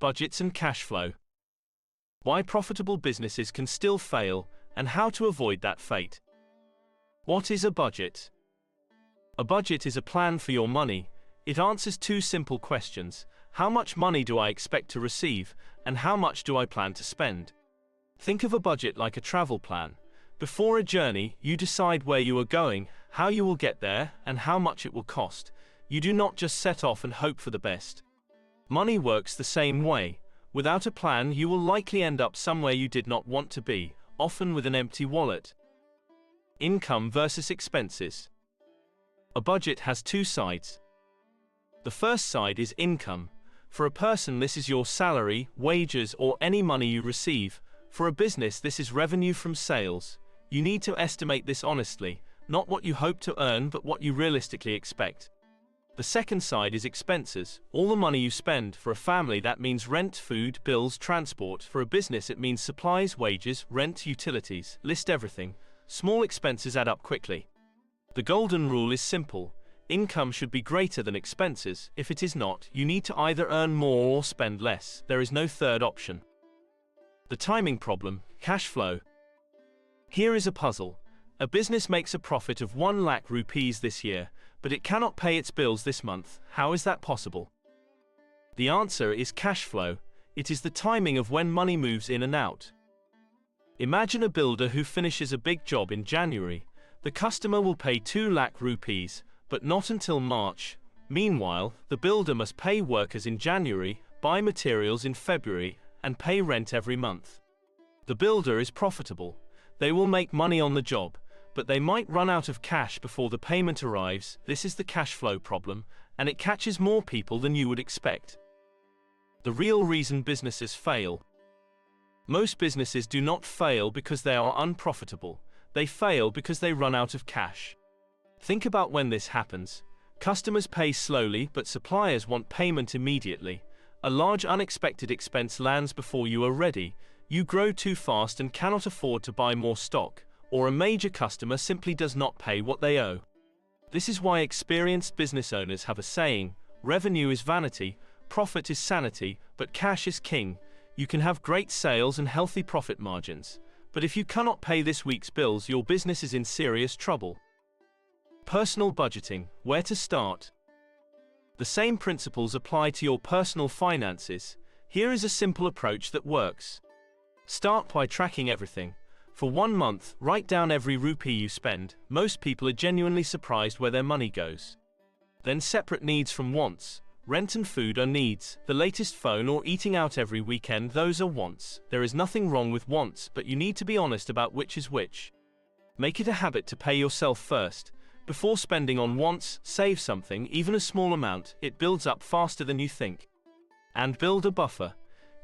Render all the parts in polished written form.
Budgets and cash flow. Why profitable businesses can still fail, and how to avoid that fate. What is a budget? A budget is a plan for your money. It answers two simple questions: how much money do I expect to receive, and how much do I plan to spend? Think of a budget like a travel plan. Before a journey, you decide where you are going, how you will get there, and how much it will cost. You do not just set off and hope for the best. Money works the same way. Without a plan, you will likely end up somewhere you did not want to be, often with an empty wallet. Income versus expenses. A budget has two sides. The first side is income. For a person, this is your salary, wages, or any money you receive. For a business, this is revenue from sales. You need to estimate this honestly, not what you hope to earn, but what you realistically expect. The second side is expenses, all the money you spend. For a family, that means rent, food, bills, transport. For a business, it means supplies, wages, rent, utilities. List everything. Small expenses add up quickly. The golden rule is simple. Income should be greater than expenses. If it is not, you need to either earn more or spend less. There is no third option. The timing problem, cash flow. Here is a puzzle. A business makes a profit of 1 lakh rupees this year, but it cannot pay its bills this month. How is that possible? The answer is cash flow. It is the timing of when money moves in and out. Imagine a builder who finishes a big job in January. The customer will pay 2 lakh rupees, but not until March. Meanwhile, the builder must pay workers in January, buy materials in February, and pay rent every month. The builder is profitable. They will make money on the job, but they might run out of cash before the payment arrives. This is the cash flow problem, and it catches more people than you would expect. The real reason businesses fail. Most businesses do not fail because they are unprofitable. They fail because they run out of cash. Think about when this happens. Customers pay slowly, but suppliers want payment immediately. A large unexpected expense lands before you are ready. You grow too fast and cannot afford to buy more stock, or a major customer simply does not pay what they owe. This is why experienced business owners have a saying: revenue is vanity, profit is sanity, but cash is king. You can have great sales and healthy profit margins, but if you cannot pay this week's bills, your business is in serious trouble. Personal budgeting, where to start? The same principles apply to your personal finances. Here is a simple approach that works. Start by tracking everything. For 1 month, write down every rupee you spend. Most people are genuinely surprised where their money goes. Then separate needs from wants. Rent and food are needs. The latest phone or eating out every weekend, those are wants. There is nothing wrong with wants, but you need to be honest about which is which. Make it a habit to pay yourself first. Before spending on wants, save something, even a small amount. It builds up faster than you think. And build a buffer.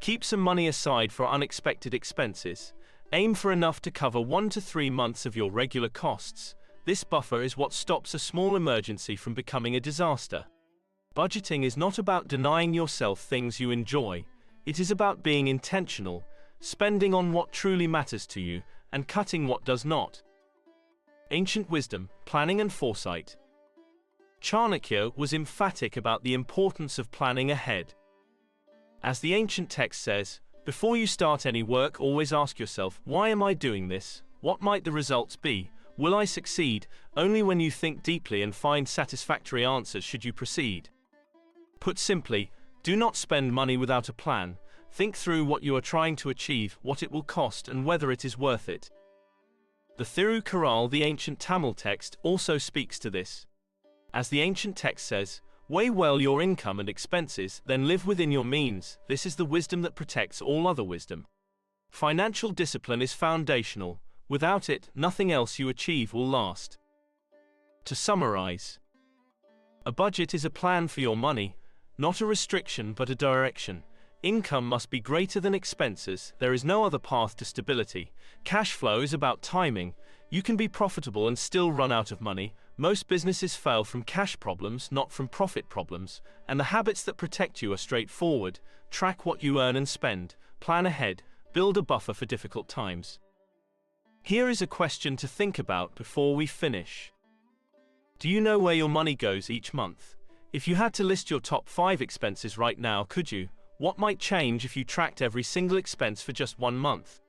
Keep some money aside for unexpected expenses. Aim for enough to cover 1 to 3 months of your regular costs. This buffer is what stops a small emergency from becoming a disaster. Budgeting is not about denying yourself things you enjoy. It is about being intentional, spending on what truly matters to you, and cutting what does not. Ancient wisdom, planning and foresight. Chanakya was emphatic about the importance of planning ahead. As the ancient text says, before you start any work, always ask yourself, why am I doing this? What might the results be? Will I succeed? Only when you think deeply and find satisfactory answers should you proceed. Put simply, do not spend money without a plan. Think through what you are trying to achieve, what it will cost, and whether it is worth it. The Thirukural, the ancient Tamil text, also speaks to this. As the ancient text says, weigh well your income and expenses, then live within your means. This is the wisdom that protects all other wisdom. Financial discipline is foundational. Without it, nothing else you achieve will last. To summarize, a budget is a plan for your money, not a restriction but a direction. Income must be greater than expenses. There is no other path to stability. Cash flow is about timing. You can be profitable and still run out of money. Most businesses fail from cash problems, not from profit problems. And the habits that protect you are straightforward. Track what you earn and spend. Plan ahead. Build a buffer for difficult times. Here is a question to think about before we finish. Do you know where your money goes each month? If you had to list your top 5 expenses right now, could you? What might change if you tracked every single expense for just 1 month?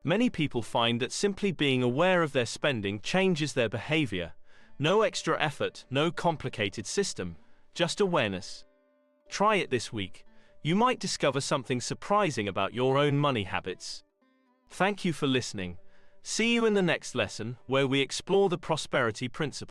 Many people find that simply being aware of their spending changes their behavior. No extra effort, no complicated system, just awareness. Try it this week. You might discover something surprising about your own money habits. Thank you for listening. See you in the next lesson, where we explore the prosperity principle.